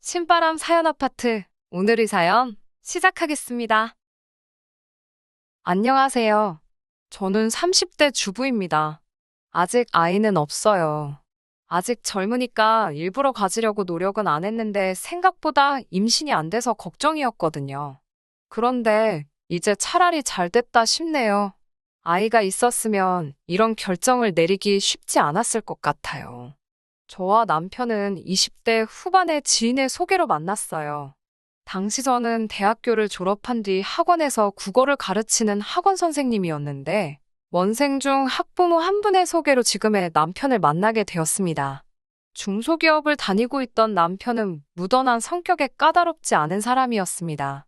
신바람 사연 아파트. 오늘의 사연 시작하겠습니다. 안녕하세요. 저는 30대 주부입니다. 아직 아이는 없어요. 아직 젊으니까 일부러 가지려고 노력은 안 했는데 생각보다 임신이 안 돼서 걱정이었거든요. 그런데 이제 차라리 잘 됐다 싶네요. 아이가 있었으면 이런 결정을 내리기 쉽지 않았을 것 같아요. 저와 남편은 20대 후반의 지인의 소개로 만났어요. 당시 저는 대학교를 졸업한 뒤 학원에서 국어를 가르치는 학원 선생님이었는데, 원생 중 학부모 한 분의 소개로 지금의 남편을 만나게 되었습니다. 중소기업을 다니고 있던 남편은 무던한 성격에 까다롭지 않은 사람이었습니다.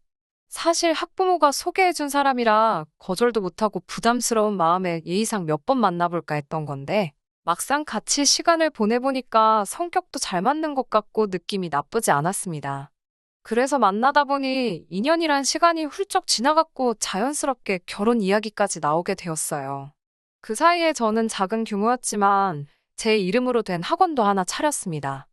사실 학부모가 소개해준 사람이라 거절도 못하고 부담스러운 마음에 예의상 몇 번 만나볼까 했던 건데, 막상 같이 시간을 보내보니까 성격도 잘 맞는 것 같고 느낌이 나쁘지 않았습니다. 그래서 만나다 보니 2년이란 시간이 훌쩍 지나갔고 자연스럽게 결혼 이야기까지 나오게 되었어요. 그 사이에 저는 작은 규모였지만 제 이름으로 된 학원도 하나 차렸습니다.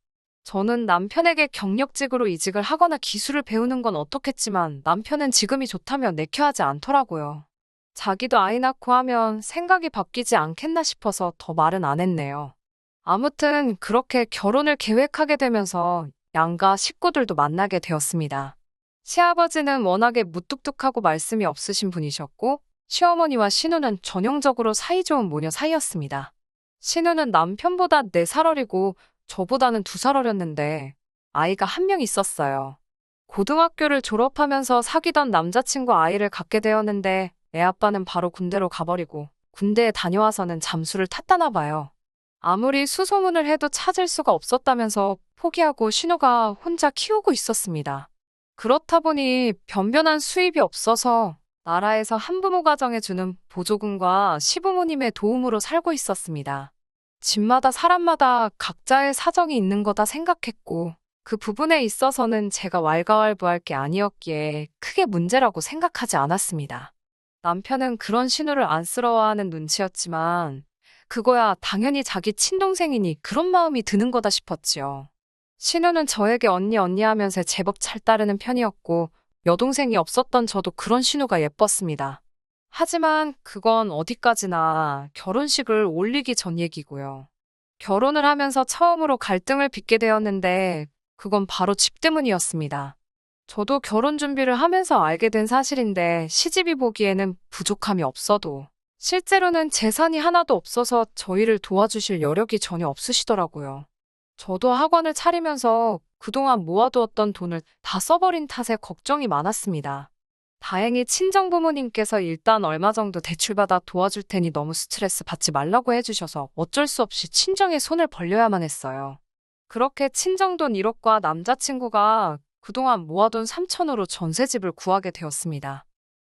저는 남편에게 경력직으로 이직을 하거나 기술을 배우는 건 어떻겠지만 남편은 지금이 좋다며 내켜하지 않더라고요. 자기도 아이 낳고 하면 생각이 바뀌지 않겠나 싶어서 더 말은 안 했네요. 아무튼 그렇게 결혼을 계획하게 되면서 양가 식구들도 만나게 되었습니다. 시아버지는 워낙에 무뚝뚝하고 말씀이 없으신 분이셨고, 시어머니와 신우는 전형적으로 사이좋은 모녀 사이였습니다. 신우는 남편보다 4살 어리고 저보다는 2살 어렸는데 아이가 한 명 있었어요. 고등학교를 졸업하면서 사귀던 남자친구 아이를 갖게 되었는데 애 아빠는 바로 군대로 가버리고 군대에 다녀와서는 잠수를 탔다나 봐요. 아무리 수소문을 해도 찾을 수가 없었다면서 포기하고 신우가 혼자 키우고 있었습니다. 그렇다 보니 변변한 수입이 없어서 나라에서 한부모 가정에 주는 보조금과 시부모님의 도움으로 살고 있었습니다. 집마다 사람마다 각자의 사정이 있는 거다 생각했고 그 부분에 있어서는 제가 왈가왈부할 게 아니었기에 크게 문제라고 생각하지 않았습니다. 남편은 그런 신우를 안쓰러워하는 눈치였지만 그거야 당연히 자기 친동생이니 그런 마음이 드는 거다 싶었지요. 신우는 저에게 언니 하면서 제법 잘 따르는 편이었고 여동생이 없었던 저도 그런 신우가 예뻤습니다. 하지만 그건 어디까지나 결혼식을 올리기 전 얘기고요. 결혼을 하면서 처음으로 갈등을 빚게 되었는데 그건 바로 집 때문이었습니다. 저도 결혼 준비를 하면서 알게 된 사실인데 시집이 보기에는 부족함이 없어도 실제로는 재산이 하나도 없어서 저희를 도와주실 여력이 전혀 없으시더라고요. 저도 학원을 차리면서 그동안 모아두었던 돈을 다 써버린 탓에 걱정이 많았습니다. 다행히 친정부모님께서 일단 얼마 정도 대출받아 도와줄 테니 너무 스트레스 받지 말라고 해주셔서 어쩔 수 없이 친정에 손을 벌려야만 했어요. 그렇게 친정돈 1억과 남자친구가 그동안 모아둔 3천으로 전셋집을 구하게 되었습니다.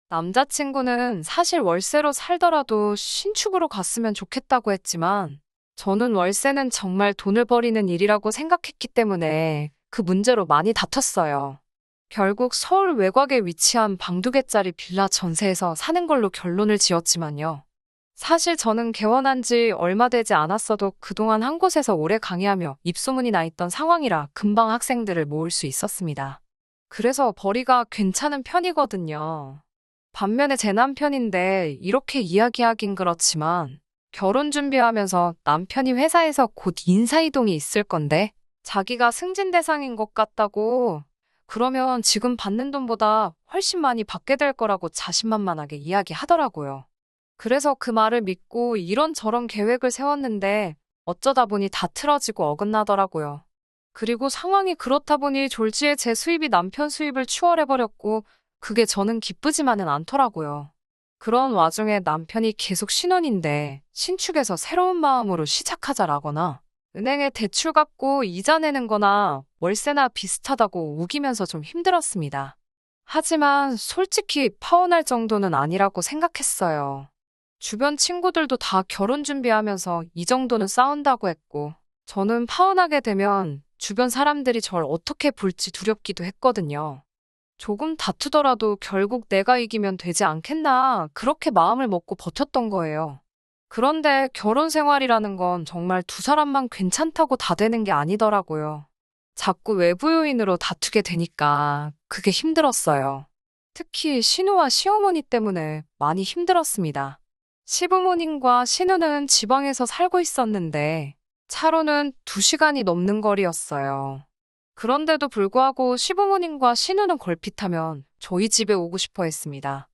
남자친구는 사실 월세로 살더라도 신축으로 갔으면 좋겠다고 했지만 저는 월세는 정말 돈을 버리는 일이라고 생각했기 때문에 그 문제로 많이 다퉜어요. 결국 서울 외곽에 위치한 방 2개짜리 빌라 전세에서 사는 걸로 결론을 지었지만요. 사실 저는 개원한 지 얼마 되지 않았어도 그동안 한 곳에서 오래 강의하며 입소문이 나 있던 상황이라 금방 학생들을 모을 수 있었습니다. 그래서 벌이가 괜찮은 편이거든요. 반면에 제 남편인데 이렇게 이야기하긴 그렇지만 결혼 준비하면서 남편이 회사에서 곧 인사이동이 있을 건데 자기가 승진 대상인 것 같다고 그러면 지금 받는 돈보다 훨씬 많이 받게 될 거라고 자신만만하게 이야기하더라고요. 그래서 그 말을 믿고 이런저런 계획을 세웠는데 어쩌다 보니 다 틀어지고 어긋나더라고요. 그리고 상황이 그렇다 보니 졸지에 제 수입이 남편 수입을 추월해버렸고 그게 저는 기쁘지만은 않더라고요. 그런 와중에 남편이 계속 신혼인데 신축에서 새로운 마음으로 시작하자라거나 은행에 대출 갚고 이자 내는 거나 월세나 비슷하다고 우기면서 좀 힘들었습니다. 하지만 솔직히 파혼할 정도는 아니라고 생각했어요. 주변 친구들도 다 결혼 준비하면서 이 정도는 싸운다고 했고 저는 파혼하게 되면 주변 사람들이 절 어떻게 볼지 두렵기도 했거든요. 조금 다투더라도 결국 내가 이기면 되지 않겠나 그렇게 마음을 먹고 버텼던 거예요. 그런데 결혼 생활이라는 건 정말 두 사람만 괜찮다고 다 되는 게 아니더라고요. 자꾸 외부 요인으로 다투게 되니까 그게 힘들었어요. 특히 신우와 시어머니 때문에 많이 힘들었습니다. 시부모님과 신우는 지방에서 살고 있었는데 차로는 2시간이 넘는 거리였어요. 그런데도 불구하고 시부모님과 신우는 걸핏하면 저희 집에 오고 싶어 했습니다.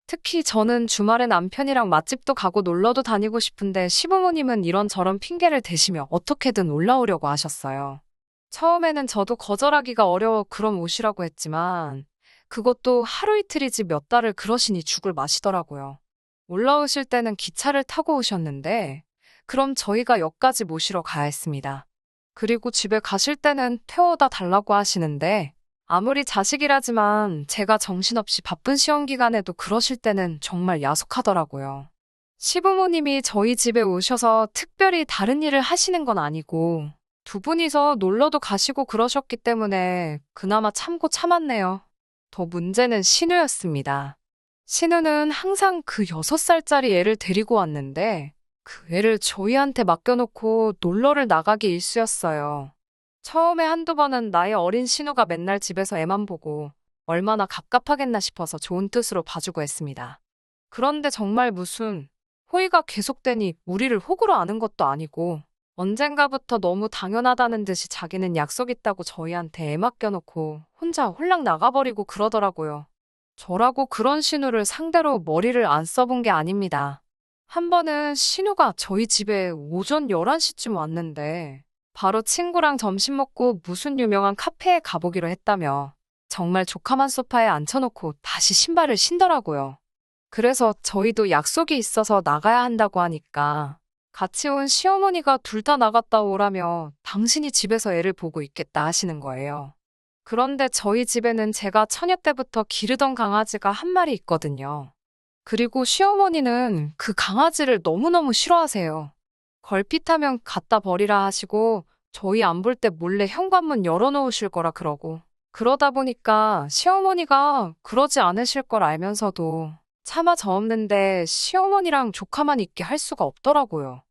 특히 저는 주말에 남편이랑 맛집도 가고 놀러도 다니고 싶은데 시부모님은 이런저런 핑계를 대시며 어떻게든 올라오려고 하셨어요. 처음에는 저도 거절하기가 어려워 그럼 오시라고 했지만 그것도 하루 이틀이지 몇 달을 그러시니 죽을 마시더라고요. 올라오실 때는 기차를 타고 오셨는데 그럼 저희가 역까지 모시러 가야 했습니다. 그리고 집에 가실 때는 태워다 달라고 하시는데 아무리 자식이라지만 제가 정신없이 바쁜 시험 기간에도 그러실 때는 정말 야속하더라고요. 시부모님이 저희 집에 오셔서 특별히 다른 일을 하시는 건 아니고 두 분이서 놀러도 가시고 그러셨기 때문에 그나마 참고 참았네요. 더 문제는 신우였습니다. 신우는 항상 그 6살짜리 애를 데리고 왔는데 그 애를 저희한테 맡겨놓고 놀러를 나가기 일쑤였어요. 처음에 한두 번은 나이 어린 신우가 맨날 집에서 애만 보고 얼마나 갑갑하겠나 싶어서 좋은 뜻으로 봐주고 했습니다. 그런데 정말 무슨 호의가 계속되니 우리를 호구로 아는 것도 아니고 언젠가부터 너무 당연하다는 듯이 자기는 약속 있다고 저희한테 애 맡겨놓고 혼자 홀랑 나가버리고 그러더라고요. 저라고 그런 신우를 상대로 머리를 안 써본 게 아닙니다. 한 번은 신우가 저희 집에 오전 11시쯤 왔는데 바로 친구랑 점심 먹고 무슨 유명한 카페에 가보기로 했다며 정말 조카만 소파에 앉혀놓고 다시 신발을 신더라고요. 그래서 저희도 약속이 있어서 나가야 한다고 하니까 같이 온 시어머니가 둘 다 나갔다 오라며 당신이 집에서 애를 보고 있겠다 하시는 거예요. 그런데 저희 집에는 제가 처녀 때부터 기르던 강아지가 한 마리 있거든요. 그리고 시어머니는 그 강아지를 너무너무 싫어하세요. 걸핏하면 갖다 버리라 하시고 저희 안 볼 때 몰래 현관문 열어놓으실 거라 그러고 그러다 보니까 시어머니가 그러지 않으실 걸 알면서도 차마 저 없는데 시어머니랑 조카만 있게 할 수가 없더라고요.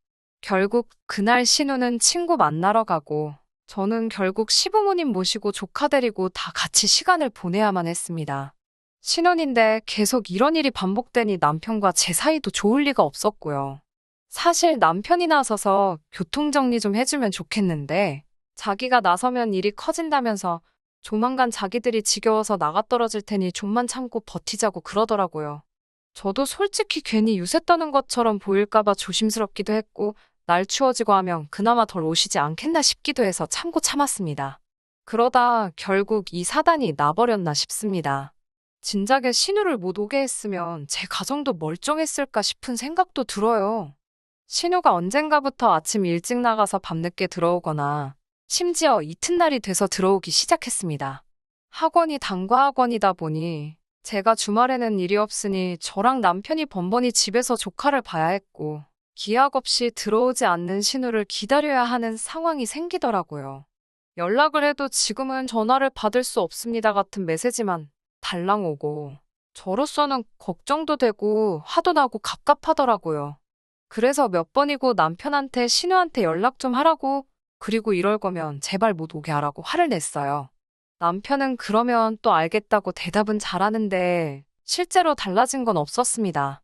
결국 그날 신우는 친구 만나러 가고 저는 결국 시부모님 모시고 조카 데리고 다 같이 시간을 보내야만 했습니다. 신혼인데 계속 이런 일이 반복되니 남편과 제 사이도 좋을 리가 없었고요. 사실 남편이 나서서 교통정리 좀 해주면 좋겠는데 자기가 나서면 일이 커진다면서 조만간 자기들이 지겨워서 나가떨어질 테니 좀만 참고 버티자고 그러더라고요. 저도 솔직히 괜히 유세 떠는 것처럼 보일까봐 조심스럽기도 했고 날 추워지고 하면 그나마 덜 오시지 않겠나 싶기도 해서 참고 참았습니다. 그러다 결국 이 사단이 나버렸나 싶습니다. 진작에 신우를 못 오게 했으면 제 가정도 멀쩡했을까 싶은 생각도 들어요. 신우가 언젠가부터 아침 일찍 나가서 밤늦게 들어오거나 심지어 이튿날이 돼서 들어오기 시작했습니다. 학원이 단과 학원이다 보니 제가 주말에는 일이 없으니 저랑 남편이 번번이 집에서 조카를 봐야 했고 기약 없이 들어오지 않는 신우를 기다려야 하는 상황이 생기더라고요. 연락을 해도 지금은 전화를 받을 수 없습니다 같은 메시지만 달랑 오고 저로서는 걱정도 되고 화도 나고 갑갑하더라고요. 그래서 몇 번이고 남편한테 신우한테 연락 좀 하라고 그리고 이럴 거면 제발 못 오게 하라고 화를 냈어요. 남편은 그러면 또 알겠다고 대답은 잘하는데 실제로 달라진 건 없었습니다.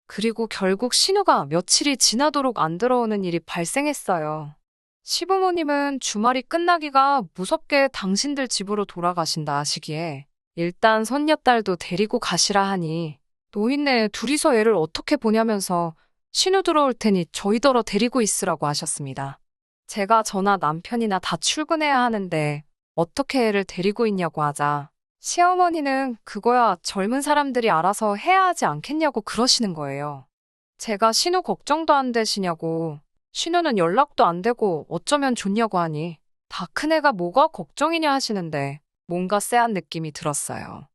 그리고 결국 신우가 며칠이 지나도록 안 들어오는 일이 발생했어요. 시부모님은 주말이 끝나기가 무섭게 당신들 집으로 돌아가신다 하시기에 일단 손녀딸도 데리고 가시라 하니 노인네 둘이서 애를 어떻게 보냐면서 신우 들어올 테니 저희더러 데리고 있으라고 하셨습니다. 제가 저나 남편이나 다 출근해야 하는데 어떻게 애를 데리고 있냐고 하자 시어머니는 그거야 젊은 사람들이 알아서 해야 하지 않겠냐고 그러시는 거예요. 제가 신우 걱정도 안 되시냐고 신우는 연락도 안 되고 어쩌면 좋냐고 하니 다 큰애가 뭐가 걱정이냐 하시는데 뭔가 쎄한 느낌이 들었어요.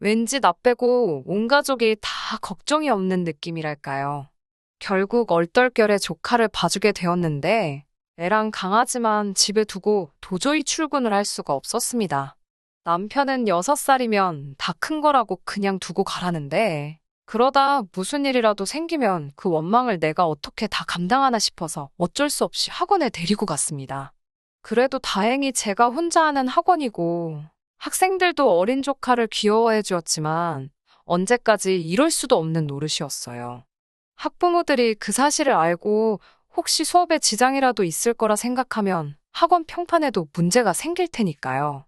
왠지 나 빼고 온 가족이 다 걱정이 없는 느낌이랄까요. 결국 얼떨결에 조카를 봐주게 되었는데 애랑 강아지만 집에 두고 도저히 출근을 할 수가 없었습니다. 남편은 6살이면 다 큰 거라고 그냥 두고 가라는데 그러다 무슨 일이라도 생기면 그 원망을 내가 어떻게 다 감당하나 싶어서 어쩔 수 없이 학원에 데리고 갔습니다. 그래도 다행히 제가 혼자 하는 학원이고 학생들도 어린 조카를 귀여워해 주었지만 언제까지 이럴 수도 없는 노릇이었어요. 학부모들이 그 사실을 알고 혹시 수업에 지장이라도 있을 거라 생각하면 학원 평판에도 문제가 생길 테니까요.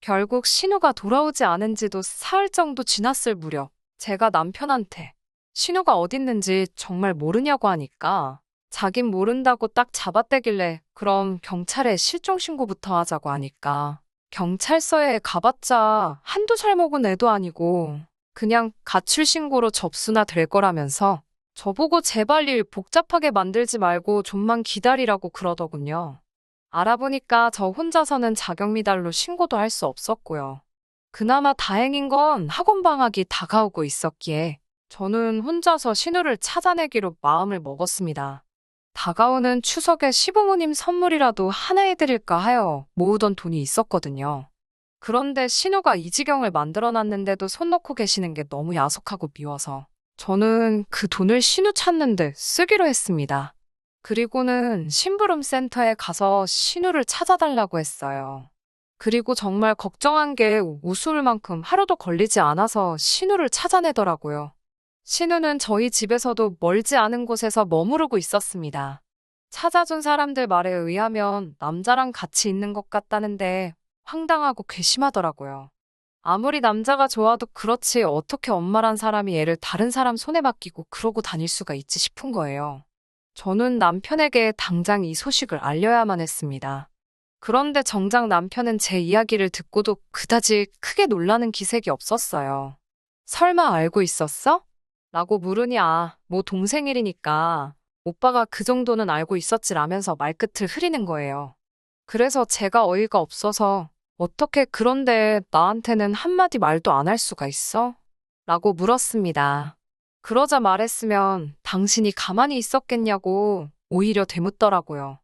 결국 신우가 돌아오지 않은 지도 사흘 정도 지났을 무렵 제가 남편한테 신우가 어딨는지 정말 모르냐고 하니까 자긴 모른다고 딱 잡아떼길래 그럼 경찰에 실종신고부터 하자고 하니까 경찰서에 가봤자 한두 살 먹은 애도 아니고 그냥 가출신고로 접수나 될 거라면서 저보고 제발 일 복잡하게 만들지 말고 좀만 기다리라고 그러더군요. 알아보니까 저 혼자서는 자격미달로 신고도 할 수 없었고요. 그나마 다행인 건 학원 방학이 다가오고 있었기에 저는 혼자서 신우를 찾아내기로 마음을 먹었습니다. 다가오는 추석에 시부모님 선물이라도 하나 해드릴까 하여 모으던 돈이 있었거든요. 그런데 신우가 이 지경을 만들어놨는데도 손 놓고 계시는 게 너무 야속하고 미워서 저는 그 돈을 신우 찾는데 쓰기로 했습니다. 그리고는 심부름센터에 가서 신우를 찾아달라고 했어요. 그리고 정말 걱정한 게 우스울 만큼 하루도 걸리지 않아서 신우를 찾아내더라고요. 신우는 저희 집에서도 멀지 않은 곳에서 머무르고 있었습니다. 찾아준 사람들 말에 의하면 남자랑 같이 있는 것 같다는데 황당하고 괘씸하더라고요. 아무리 남자가 좋아도 그렇지 어떻게 엄마란 사람이 애를 다른 사람 손에 맡기고 그러고 다닐 수가 있지 싶은 거예요. 저는 남편에게 당장 이 소식을 알려야만 했습니다. 그런데 정작 남편은 제 이야기를 듣고도 그다지 크게 놀라는 기색이 없었어요. 설마 알고 있었어? 라고 물으니 뭐 동생 일이니까 오빠가 그 정도는 알고 있었지라면서 말끝을 흐리는 거예요. 그래서 제가 어이가 없어서 어떻게 그런데 나한테는 한마디 말도 안 할 수가 있어? 라고 물었습니다. 그러자 말했으면 당신이 가만히 있었겠냐고 오히려 되묻더라고요.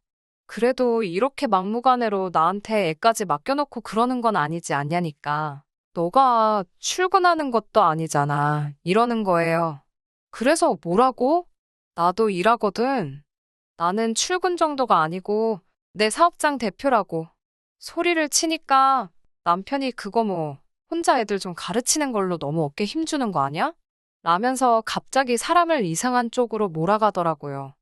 그래도 이렇게 막무가내로 나한테 애까지 맡겨놓고 그러는 건 아니지 않냐니까. 너가 출근하는 것도 아니잖아. 이러는 거예요. 그래서 뭐라고? 나도 일하거든. 나는 출근 정도가 아니고 내 사업장 대표라고. 소리를 치니까 남편이 그거 혼자 애들 좀 가르치는 걸로 너무 어깨 힘주는 거 아니야? 라면서 갑자기 사람을 이상한 쪽으로 몰아가더라고요.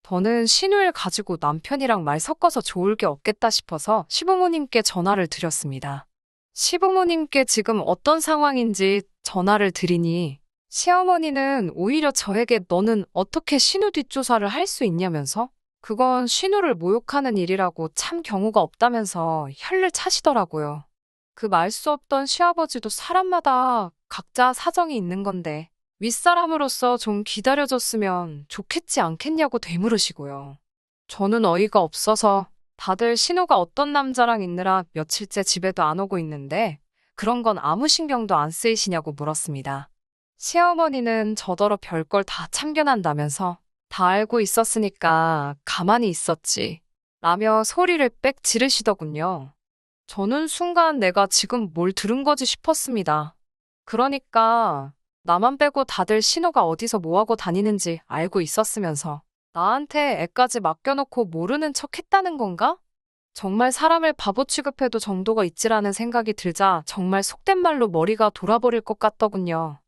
저는 신우일 가지고 남편이랑 말 섞어서 좋을 게 없겠다 싶어서 시부모님께 전화를 드렸습니다. 시부모님께 지금 어떤 상황인지 전화를 드리니 시어머니는 오히려 저에게 너는 어떻게 신우 뒷조사를 할 수 있냐면서 그건 신우를 모욕하는 일이라고 참 경우가 없다면서 혀를 차시더라고요. 그 말 수 없던 시아버지도 사람마다 각자 사정이 있는 건데 윗사람으로서 좀 기다려줬으면 좋겠지 않겠냐고 되물으시고요. 저는 어이가 없어서 다들 신우가 어떤 남자랑 있느라 며칠째 집에도 안 오고 있는데 그런 건 아무 신경도 안 쓰이시냐고 물었습니다. 시어머니는 저더러 별걸 다 참견한다면서 다 알고 있었으니까 가만히 있었지 라며 소리를 빽 지르시더군요. 저는 순간 내가 지금 뭘 들은 거지 싶었습니다. 그러니까 나만 빼고 다들 신우가 어디서 뭐하고 다니는지 알고 있었으면서 나한테 애까지 맡겨놓고 모르는 척 했다는 건가? 정말 사람을 바보 취급해도 정도가 있지라는 생각이 들자 정말 속된 말로 머리가 돌아버릴 것 같더군요.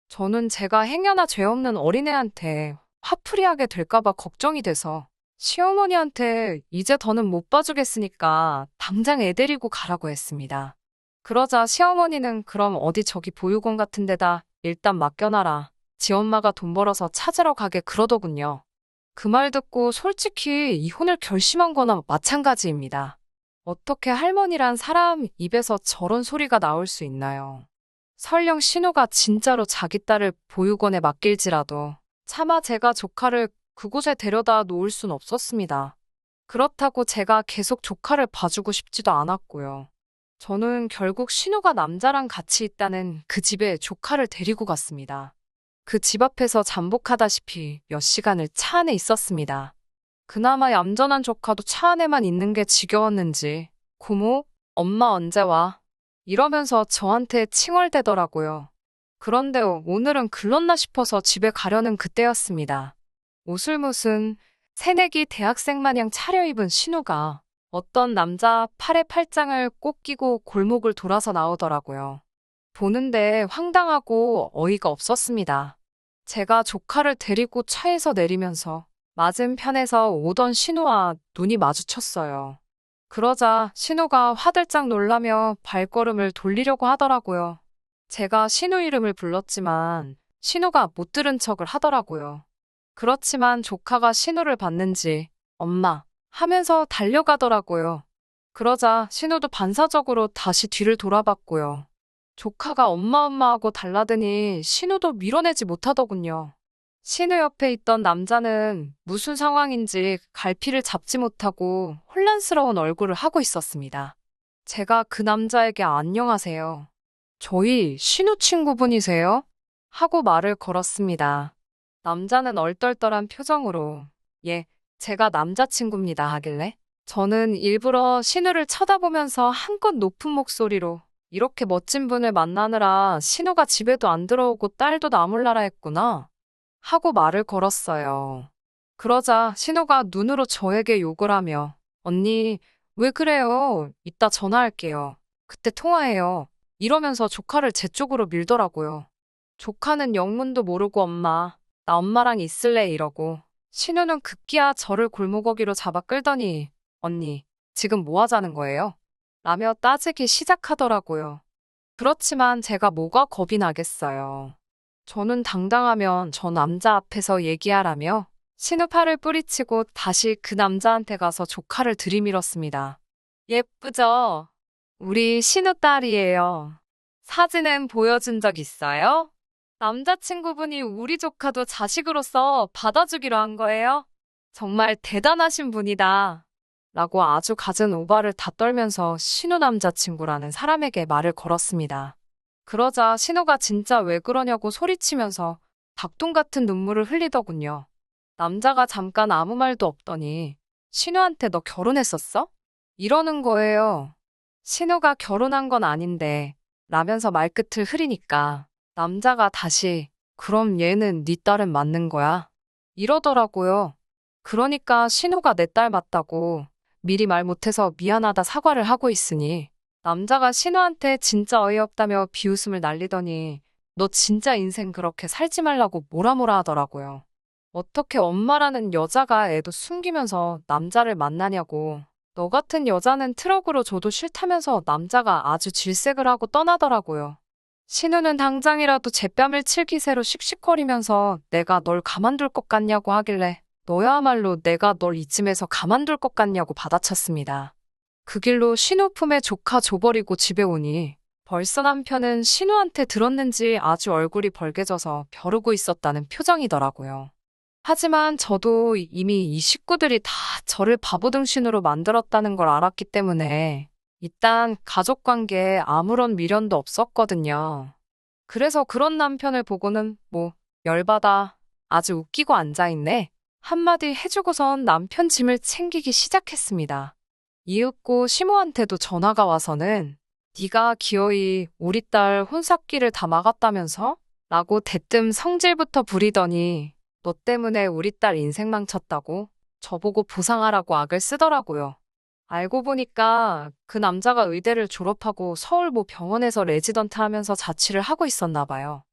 저는 제가 행여나 죄 없는 어린애한테 화풀이하게 될까봐 걱정이 돼서 시어머니한테 이제 더는 못 봐주겠으니까 당장 애 데리고 가라고 했습니다. 그러자 시어머니는 그럼 어디 저기 보육원 같은 데다 일단 맡겨놔라. 지 엄마가 돈 벌어서 찾으러 가게 그러더군요. 그 말 듣고 솔직히 이혼을 결심한 거나 마찬가지입니다. 어떻게 할머니란 사람 입에서 저런 소리가 나올 수 있나요? 설령 신우가 진짜로 자기 딸을 보육원에 맡길지라도 차마 제가 조카를 그곳에 데려다 놓을 순 없었습니다. 그렇다고 제가 계속 조카를 봐주고 싶지도 않았고요. 저는 결국 신우가 남자랑 같이 있다는 그 집에 조카를 데리고 갔습니다. 그 집 앞에서 잠복하다시피 몇 시간을 차 안에 있었습니다. 그나마 얌전한 조카도 차 안에만 있는 게 지겨웠는지 고모, 엄마 언제 와? 이러면서 저한테 칭얼대더라고요. 그런데 오늘은 글렀나 싶어서 집에 가려는 그때였습니다. 옷을 무슨 새내기 대학생 마냥 차려입은 신우가 어떤 남자 팔에 팔짱을 꼭 끼고 골목을 돌아서 나오더라고요. 보는데 황당하고 어이가 없었습니다. 제가 조카를 데리고 차에서 내리면서 맞은편에서 오던 신우와 눈이 마주쳤어요. 그러자 신우가 화들짝 놀라며 발걸음을 돌리려고 하더라고요. 제가 신우 이름을 불렀지만 신우가 못 들은 척을 하더라고요. 그렇지만 조카가 신우를 봤는지 엄마 하면서 달려가더라고요. 그러자 신우도 반사적으로 다시 뒤를 돌아봤고요. 조카가 엄마 하고 달라드니 신우도 밀어내지 못하더군요. 신우 옆에 있던 남자는 무슨 상황인지 갈피를 잡지 못하고 혼란스러운 얼굴을 하고 있었습니다. 제가 그 남자에게 안녕하세요. 저희 신우 친구분이세요? 하고 말을 걸었습니다. 남자는 얼떨떨한 표정으로 예, 제가 남자친구입니다 하길래 저는 일부러 신우를 쳐다보면서 한껏 높은 목소리로 이렇게 멋진 분을 만나느라 신우가 집에도 안 들어오고 딸도 나몰라라 했구나 하고 말을 걸었어요. 그러자 신우가 눈으로 저에게 욕을 하며 언니 왜 그래요? 이따 전화할게요. 그때 통화해요. 이러면서 조카를 제 쪽으로 밀더라고요. 조카는 영문도 모르고 엄마, 나 엄마랑 있을래 이러고 신우는 급기야 저를 골목어기로 잡아 끌더니 언니, 지금 뭐 하자는 거예요? 라며 따지기 시작하더라고요. 그렇지만 제가 뭐가 겁이 나겠어요. 저는 당당하면 저 남자 앞에서 얘기하라며 신우 팔을 뿌리치고 다시 그 남자한테 가서 조카를 들이밀었습니다. 예쁘죠? 우리 신우 딸이에요. 사진은 보여준 적 있어요? 남자친구분이 우리 조카도 자식으로서 받아주기로 한 거예요? 정말 대단하신 분이다. 라고 아주 갖은 오바를 다 떨면서 신우 남자친구라는 사람에게 말을 걸었습니다. 그러자 신우가 진짜 왜 그러냐고 소리치면서 닭똥 같은 눈물을 흘리더군요. 남자가 잠깐 아무 말도 없더니 신우한테 너 결혼했었어? 이러는 거예요. 신우가 결혼한 건 아닌데 라면서 말끝을 흐리니까 남자가 다시 그럼 얘는 네 딸은 맞는 거야? 이러더라고요. 그러니까 신우가 내 딸 맞다고 미리 말 못해서 미안하다 사과를 하고 있으니 남자가 신우한테 진짜 어이없다며 비웃음을 날리더니 너 진짜 인생 그렇게 살지 말라고 뭐라 하더라고요. 어떻게 엄마라는 여자가 애도 숨기면서 남자를 만나냐고. 너 같은 여자는 트럭으로 줘도 싫다면서 남자가 아주 질색을 하고 떠나더라고요. 신우는 당장이라도 제 뺨을 칠 기세로 씩씩거리면서 내가 널 가만둘 것 같냐고 하길래 너야말로 내가 널 이쯤에서 가만둘 것 같냐고 받아쳤습니다. 그 길로 신우 품에 조카 줘버리고 집에 오니 벌써 남편은 신우한테 들었는지 아주 얼굴이 벌개져서 벼르고 있었다는 표정이더라고요. 하지만 저도 이미 이 식구들이 다 저를 바보등신으로 만들었다는 걸 알았기 때문에 일단 가족관계에 아무런 미련도 없었거든요. 그래서 그런 남편을 보고는 뭐 열받아 아주 웃기고 앉아있네 한마디 해주고선 남편 짐을 챙기기 시작했습니다. 이윽고 시모한테도 전화가 와서는 네가 기어이 우리 딸 혼삭기를 다 막았다면서? 라고 대뜸 성질부터 부리더니 너 때문에 우리 딸 인생 망쳤다고 저보고 보상하라고 악을 쓰더라고요. 알고 보니까 그 남자가 의대를 졸업하고 서울 모 병원에서 레지던트 하면서 자취를 하고 있었나 봐요.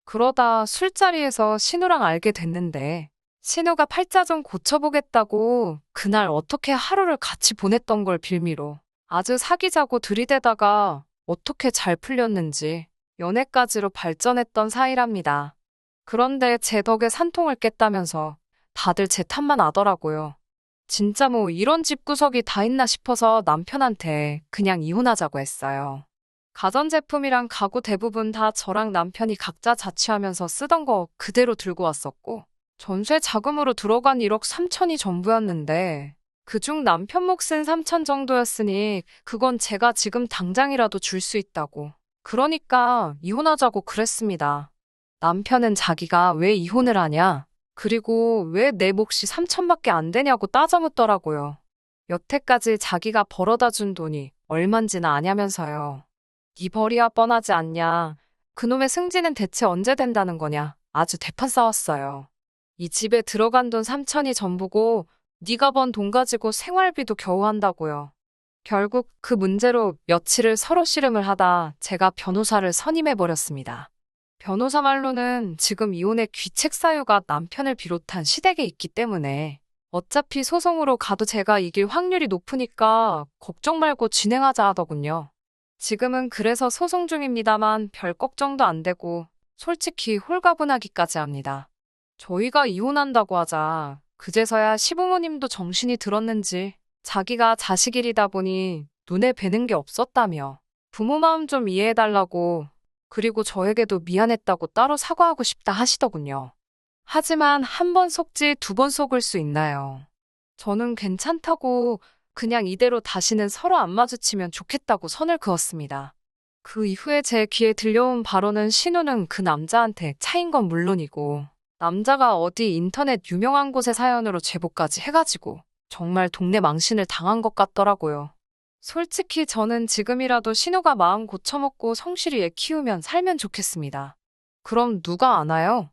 그러다 술자리에서 신우랑 알게 됐는데 신우가 팔자 좀 고쳐보겠다고 그날 어떻게 하루를 같이 보냈던 걸 빌미로 아주 사귀자고 들이대다가 어떻게 잘 풀렸는지 연애까지로 발전했던 사이랍니다. 그런데 제 덕에 산통을 깼다면서 다들 제 탓만 하더라고요. 진짜 뭐 이런 집구석이 다 있나 싶어서 남편한테 그냥 이혼하자고 했어요. 가전제품이랑 가구 대부분 다 저랑 남편이 각자 자취하면서 쓰던 거 그대로 들고 왔었고 전세 자금으로 들어간 1억 3천이 전부였는데 그중 남편 몫은 3천 정도였으니 그건 제가 지금 당장이라도 줄 수 있다고. 그러니까 이혼하자고 그랬습니다. 남편은 자기가 왜 이혼을 하냐? 그리고 왜 내 몫이 3천밖에 안 되냐고 따져 묻더라고요. 여태까지 자기가 벌어다 준 돈이 얼만지나 아냐면서요. 네 벌이야 뻔하지 않냐. 그놈의 승진은 대체 언제 된다는 거냐. 아주 대판 싸웠어요. 이 집에 들어간 돈 3천이 전부고 네가 번 돈 가지고 생활비도 겨우 한다고요. 결국 그 문제로 며칠을 서로 씨름을 하다 제가 변호사를 선임해버렸습니다. 변호사 말로는 지금 이혼의 귀책 사유가 남편을 비롯한 시댁에 있기 때문에 어차피 소송으로 가도 제가 이길 확률이 높으니까 걱정 말고 진행하자 하더군요. 지금은 그래서 소송 중입니다만 별 걱정도 안 되고 솔직히 홀가분하기까지 합니다. 저희가 이혼한다고 하자 그제서야 시부모님도 정신이 들었는지 자기가 자식 일이다 보니 눈에 뵈는 게 없었다며 부모 마음 좀 이해해달라고 그리고 저에게도 미안했다고 따로 사과하고 싶다 하시더군요. 하지만 한 번 속지 두 번 속을 수 있나요? 저는 괜찮다고 그냥 이대로 다시는 서로 안 마주치면 좋겠다고 선을 그었습니다. 그 이후에 제 귀에 들려온 바로는 신우는 그 남자한테 차인 건 물론이고 남자가 어디 인터넷 유명한 곳의 사연으로 제보까지 해가지고 정말 동네 망신을 당한 것 같더라고요. 솔직히 저는 지금이라도 신우가 마음 고쳐먹고 성실히 애 키우면 살면 좋겠습니다. 그럼 누가 아나요?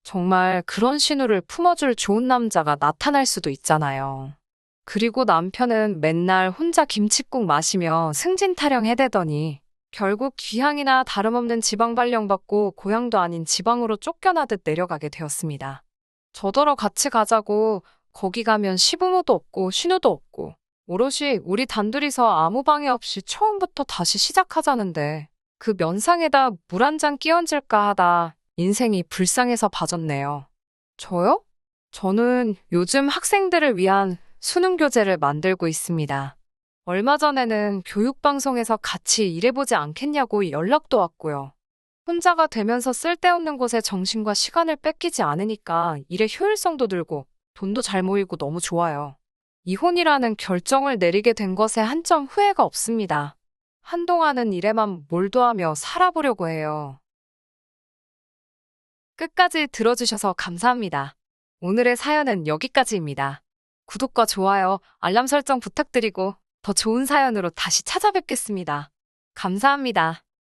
정말 그런 신우를 품어줄 좋은 남자가 나타날 수도 있잖아요. 그리고 남편은 맨날 혼자 김칫국 마시며 승진 타령 해대더니 결국 귀향이나 다름없는 지방 발령받고 고향도 아닌 지방으로 쫓겨나듯 내려가게 되었습니다. 저더러 같이 가자고 거기 가면 시부모도 없고 신우도 없고 오롯이 우리 단둘이서 아무 방해 없이 처음부터 다시 시작하자는데 그 면상에다 물 한 잔 끼얹을까 하다 인생이 불쌍해서 봐줬네요. 저요? 저는 요즘 학생들을 위한 수능 교재를 만들고 있습니다. 얼마 전에는 교육방송에서 같이 일해보지 않겠냐고 연락도 왔고요. 혼자가 되면서 쓸데없는 곳에 정신과 시간을 뺏기지 않으니까 일의 효율성도 늘고 돈도 잘 모이고 너무 좋아요. 이혼이라는 결정을 내리게 된 것에 한 점 후회가 없습니다. 한동안은 일에만 몰두하며 살아보려고 해요. 끝까지 들어주셔서 감사합니다. 오늘의 사연은 여기까지입니다. 구독과 좋아요, 알람 설정 부탁드리고 더 좋은 사연으로 다시 찾아뵙겠습니다. 감사합니다.